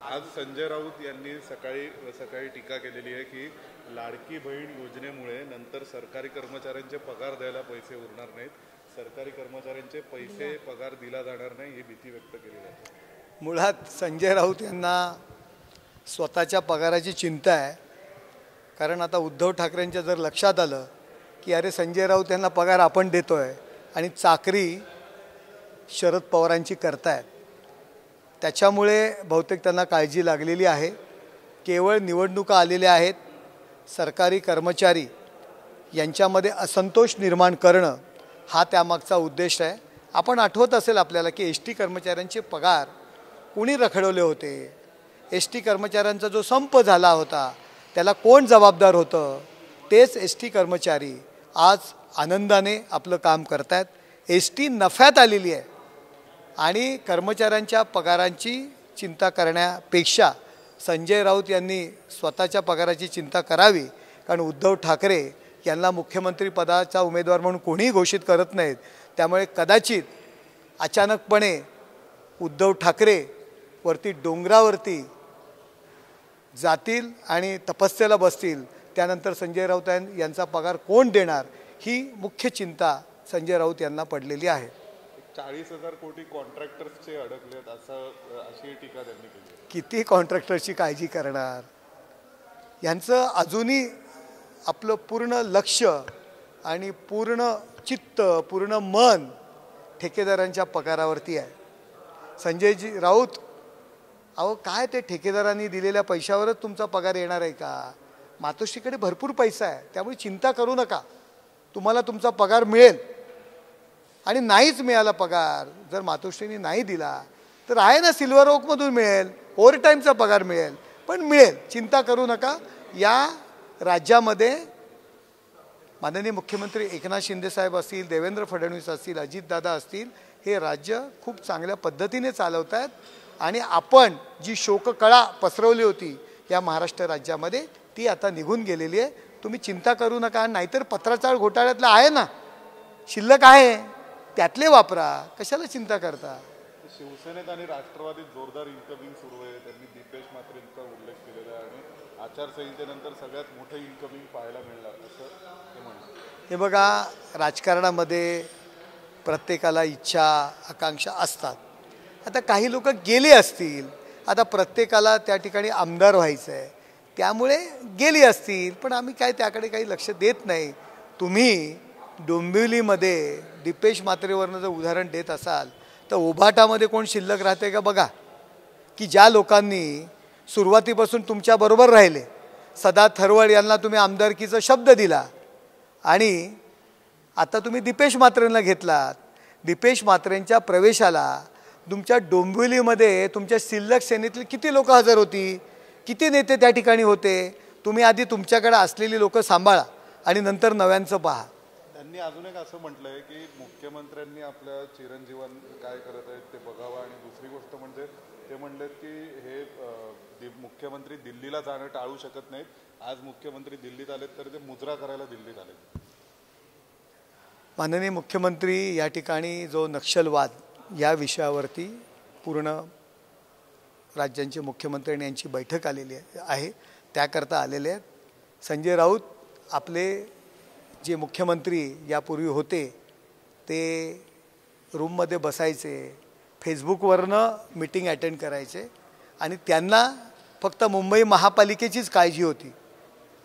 आज संजय राऊत यांनी सकाळी टीका केलेली आहे की लाडकी बहीण योजनेमुळे नंतर सरकारी कर्मचाऱ्यांचे पगार द्यायला पैसे उरणार नाहीत, सरकारी कर्मचाऱ्यांचे पैसे पगार दिला जाणार नाही ही भीती व्यक्त केली जाते। मुळात संजय राऊत यांना स्वतःच्या पगाराची चिंता आहे, कारण आता उद्धव ठाकरेंच्या जर लक्षात आलं की अरे संजय राऊत यांना पगार आपण देतोय आणि चाकरी शरद पवारांची करतायत, त्याच्यामुळे बहुतेक त्यांना काळजी लागलेली आहे। केवळ निवडणुका आलेल्या आहेत, सरकारी कर्मचारी यांच्यामध्ये असंतोष निर्माण करणं हा त्यामागचा उद्देश आहे। आपण आठवत असेल आपल्याला की एस टी कर्मचाऱ्यांचे पगार कोणी रखडवले होते, एस टी कर्मचाऱ्यांचा जो संप झाला होता त्याला कोण जबाबदार होतं, तेच एस टी कर्मचारी आज आनंदाने आपलं काम करतात। एस टी नफ्यात आलेली आहे आणि कर्मचाऱ्यांच्या पगारांची चिंता करण्यापेक्षा संजय राऊत यांनी स्वतःच्या पगाराची चिंता करावी, कारण उद्धव ठाकरे यांना मुख्यमंत्री पदाचा उमेदवार म्हणून कोणीही घोषित करत नाहीत। त्यामुळे कदाचित अचानकपणे उद्धव ठाकरे वरती डोंगरावरती जातील आणि तपस्येला बसतील, त्यानंतर संजय राऊत यांचा पगार कोण देणार ही मुख्य चिंता संजय राऊत यांना पडलेली आहे। 40,000 कोटी कॉन्ट्रॅक्टर्सचे अडकलेत अशी टीका त्यांनी केली। किती कॉन्ट्रॅक्टरची काळजी करणार, यांचं अजूनही आपलं पूर्ण लक्ष आणि पूर्ण चित्त पूर्ण मन ठेकेदारांच्या पगारावरती आहे। संजयजी राऊत अहो काय ते ठेकेदारांनी दिलेल्या पैशावरच तुमचा पगार येणार आहे का? मातोश्रीकडे भरपूर पैसा आहे, त्यामुळे चिंता करू नका, तुम्हाला तुमचा पगार मिळेल। आणि नाहीच मिळाला पगार, जर मातोश्रींनी नाही दिला तर आहे ना सिल्वर ओकमधून मिळेल, ओव्हरटाईमचा पगार मिळेल, पण मिळेल, चिंता करू नका। या राज्यामध्ये माननीय मुख्यमंत्री एकनाथ शिंदे साहेब असतील, देवेंद्र फडणवीस असतील, अजितदादा असतील, हे राज्य खूप चांगल्या पद्धतीने चालवत आहेत आणि आपण जी शोककळा पसरवली होती या महाराष्ट्र राज्यामध्ये ती आता निघून गेलेली आहे। तुम्ही चिंता करू नका, नाहीतर पत्राचाळ घोटाळ्यातलं आहे ना शिल्लक आहे त्यातले वापरा, कशाला चिंता करता। शिवसेनेत आणि राष्ट्रवादीत जोरदार इन्कमिंग सुरू आहे, त्यांनी दीपेश म्हात्रेंचा उल्लेख केलेला आहे आणि आचारसंहितेनंतर सगळ्यात मोठं इन्कमिंग पाहायला मिळणार असं ते म्हणतात। हे बघा, राजकारणामध्ये प्रत्येकाला इच्छा आकांक्षा असतात। आता काही लोक गेले असतील, आता प्रत्येकाला त्या ठिकाणी आमदार व्हायचं आहे त्यामुळे गेली असतील, पण आम्ही काय त्याकडे काही लक्ष देत नाही। तुम्ही डोंबिवलीमध्ये दीपेश म्हात्रेवरनं जर उदाहरण देत असाल तर उभाटामध्ये कोण शिल्लक राहते का बघा, की ज्या लोकांनी सुरुवातीपासून तुमच्याबरोबर राहिले, सदा थरवड यांना तुम्ही आमदारकीचा शब्द दिला आणि आता तुम्ही दीपेश म्हात्रेंना घेतलात। दीपेश म्हात्रेंच्या प्रवेशाला तुमच्या डोंबिवलीमध्ये तुमच्या शिल्लक सेनेतील किती लोक हजर होती, किती नेते त्या ठिकाणी होते? तुम्ही आधी तुमच्याकडे असलेली लोक सांभाळा आणि नंतर नव्यांचं पहा। त्यांनी अजून एक असं म्हटलंय की मुख्यमंत्र्यांनी आपल्या चिरंजीवान काय करत आहेत ते बघावं आणि दुसरी गोष्ट म्हणजे ते म्हणलेत की हे मुख्यमंत्री दिल्लीला जाणं टाळू शकत नाहीत, आज मुख्यमंत्री दिल्लीत आलेत तर ते मुजरा करायला दिल्लीत आलेत। माननीय मुख्यमंत्री या ठिकाणी जो नक्षलवाद या विषयावरती पूर्ण राज्यांचे मुख्यमंत्री यांची बैठक आलेली आहे, त्याकरता आलेले आहेत। संजय राऊत आपले जे मुख्यमंत्री यापूर्वी होते ते रूममध्ये बसायचे, फेसबुकवरनं मीटिंग अटेंड करायचे आणि त्यांना फक्त मुंबई महापालिकेचीच काळजी होती,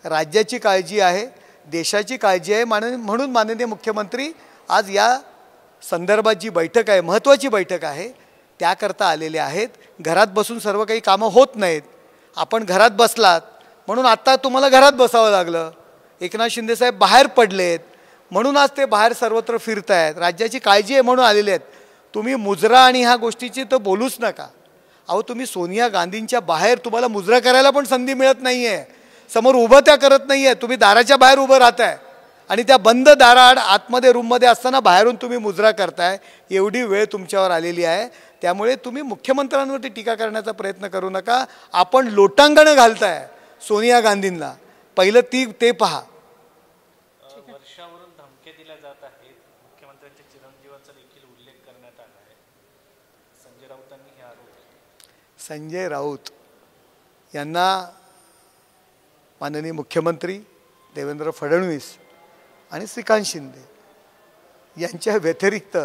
राज्याची काळजी आहे, देशाची काळजी आहे। म्हणून माननीय मुख्यमंत्री आज या संदर्भात जी बैठक आहे, महत्त्वाची बैठक आहे, त्याकरता आलेले आहेत। घरात बसून सर्व काही कामं होत नाहीत, आपण घरात बसलात म्हणून आत्ता तुम्हाला घरात बसावं लागलं। एकनाथ शिंदे साहेब बाहेर पडलेत म्हणून आज ते बाहेर सर्वत्र फिरत आहेत, राज्याची काळजी आहे म्हणून आलेले आहेत। तुम्ही मुजरा आणि ह्या गोष्टीची तर बोलूच नका। अहो तुम्ही सोनिया गांधींच्या बाहेर तुम्हाला मुजरा करायला पण संधी मिळत नाही आहे, समोर उभं त्या करत नाही आहे, तुम्ही दाराच्या बाहेर उभं राहताय आणि त्या बंद दाराआड आतमध्ये रूममध्ये असताना बाहेरून तुम्ही मुजरा करताय, एवढी वेळ तुमच्यावर आलेली आहे। त्यामुळे तुम्ही मुख्यमंत्र्यांवरती टीका करण्याचा प्रयत्न करू नका। आपण लोटांगणं घालताय सोनिया गांधींना, पहिलं ते पहा। वर्षावरून धमक्या दिल्या जात आहेत, मुख्यमंत्र्यांच्या चिरंजीवांचा देखील उल्लेख करण्यात आला आहे। संजय राऊतांनी हे आरोप संजय राऊत यांना माननीय मुख्यमंत्री देवेंद्र फडणवीस आणि श्रीकांत शिंदे यांच्या व्यतिरिक्त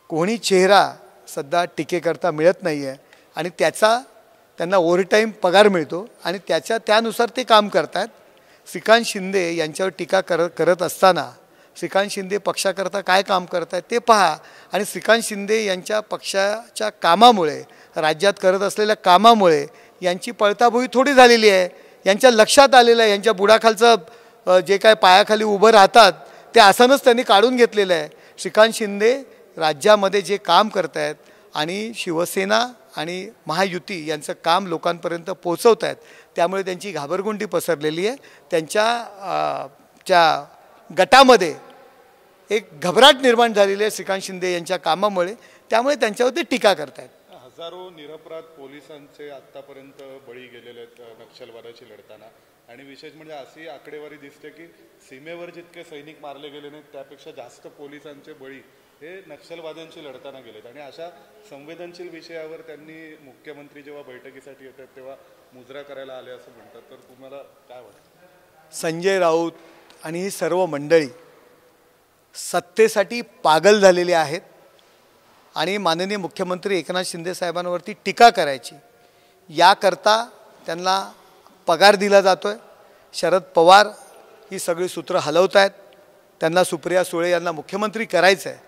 कोणी चेहरा सध्या टीकेकरता मिळत नाही आहे आणि त्याचा त्यांना ओव्हरटाईम पगार मिळतो आणि त्यानुसार ते काम करतात. श्रीकांत शिंदे यांच्यावर टीका करत असताना श्रीकांत शिंदे पक्षाकरता काय काम करत आहेत ते पहा आणि श्रीकांत शिंदे यांच्या पक्षाच्या कामामुळे राज्यात करत असलेल्या कामामुळे यांची पळताभुई थोडी झालेली आहे. यांच्या लक्षात आलेलं आहे यांच्या बुडाखालचं जे काय पायाखाली उभं राहतात ते आसनच त्यांनी काढून घेतलेलं आहे. श्रीकांत शिंदे राज्यामध्ये जे काम करत आहेत आणि शिवसेना आणि महायुती यांचं काम लोकांपर्यंत पोचवत आहेत त्यामुळे त्यांची घाबरगुंडी पसरलेली आहे. त्यांच्या गटामध्ये एक घबराट निर्माण झालेली आहे श्रीकांत शिंदे यांच्या कामामुळे, त्यामुळे त्यांच्यावर ते टीका करत आहेत. हजारो निरपराध पोलिसांचे आतापर्यंत बळी गेलेले आहेत नक्षलवादाशी लढताना आणि विशेष म्हणजे अशी आकडेवारी दिसते की सीमेवर जितके सैनिक मारले गेले नाहीत त्यापेक्षा जास्त पोलिसांचे बळी हे नक्षलवाद्यांशी लढताना गेलेत आणि अशा संवेदनशील विषयावर त्यांनी मुख्यमंत्री जेव्हा बैठकीसाठी येतात तेव्हा मुजरा करायला आले असं म्हणतात. तर तुम्हाला काय वाटतं? संजय राऊत आणि ही सर्व मंडळी सत्तेसाठी पागल झालेली आहेत आणि माननीय मुख्यमंत्री एकनाथ शिंदे साहेबांवरती टीका करायची याकरता त्यांना पगार दिला जातो आहे. शरद पवार ही सगळी सूत्र हलवत आहेत. त्यांना सुप्रिया सुळे यांना मुख्यमंत्री करायचं आहे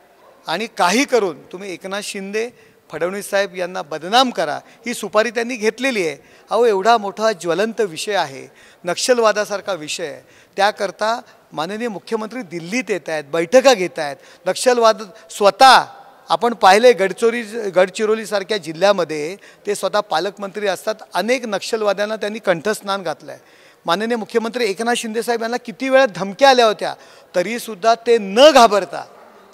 आणि काही करून तुम्ही एकनाथ शिंदे फडणवीस साहेब यांना बदनाम करा ही सुपारी त्यांनी घेतलेली आहे. अहो एवढा मोठा ज्वलंत विषय आहे, नक्षलवादासारखा विषय आहे, त्याकरता माननीय मुख्यमंत्री दिल्लीत येत आहेत, बैठका घेत आहेत. नक्षलवाद स्वतः आपण पाहिले गडचिरोलीसारख्या जिल्ह्यामध्ये ते स्वतः पालकमंत्री असतात. अनेक नक्षलवाद्यांना त्यांनी कंठस्नान घातलं आहे. माननीय मुख्यमंत्री एकनाथ शिंदे साहेब यांना किती वेळा धमक्या आल्या होत्या तरीसुद्धा ते न घाबरता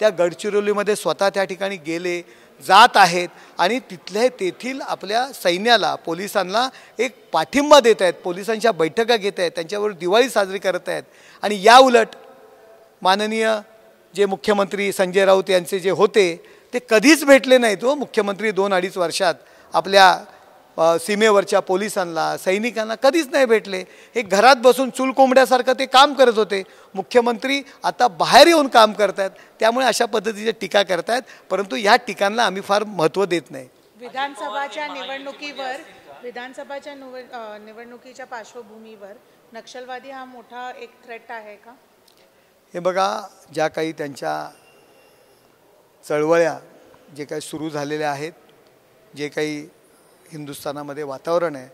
त्या गडचिरोलीमध्ये स्वतः त्या ठिकाणी गेले, जात आहेत आणि तेथील आपल्या सैन्याला पोलिसांना एक पाठिंबा देत आहेत, पोलिसांच्या बैठका घेत आहेत, त्यांच्यावर दिवाळी साजरी करत आहेत. आणि या उलट माननीय जे मुख्यमंत्री संजय राऊत यांचे जे होते ते कधीच भेटले नाहीत. मुख्यमंत्री 2-2.5 वर्षात आपल्या सीमेवरच्या पोलिसांना सैनिकांना कधीच नाही भेटले. एक घरात बसून चूल कोंबड्यासारखं ते काम करत होते. मुख्यमंत्री आता बाहेर येऊन काम करत आहेत, त्यामुळे अशा पद्धतीची टीका करत आहेत. परंतु या टीकांना आम्ही फार महत्त्व देत नाही. विधानसभाच्या निवडणुकीच्या पार्श्वभूमीवर नक्षलवादी हा मोठा एक थ्रेट आहे का? हे बघा, ज्या काही त्यांच्या चळवळ्या जे काही सुरू झालेल्या आहेत, जे काही हिंदुस्थानामध्ये वातावरण आहे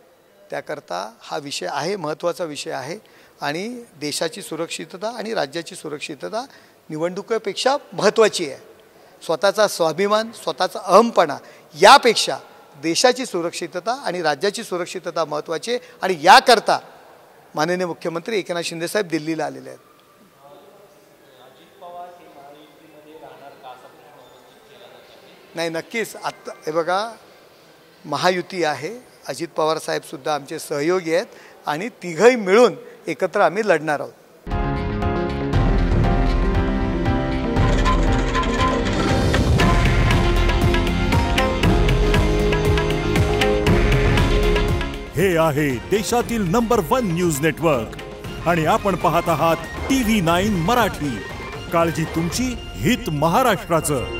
त्याकरता हा विषय आहे, महत्त्वाचा विषय आहे. आणि देशाची सुरक्षितता आणि राज्याची सुरक्षितता निवडणुकीपेक्षा महत्त्वाची आहे. स्वतःचा स्वाभिमान, स्वतःचा अहमपणा यापेक्षा देशाची सुरक्षितता आणि राज्याची सुरक्षितता महत्त्वाची आहे. आणि याकरता माननीय मुख्यमंत्री एकनाथ शिंदे साहेब दिल्लीला आलेले आहेत. नाही, नक्कीच. आत्ता हे बघा, महायुती आहे, अजित पवार साहेबसुद्धा आमचे सहयोगी आहेत आणि तिघही मिळून एकत्र आम्ही लढणार आहोत. हे आहे देशातील नंबर 1 न्यूज नेटवर्क आणि आपण पाहत आहात TV9 मराठी. काळजी तुमची, हित महाराष्ट्राचं.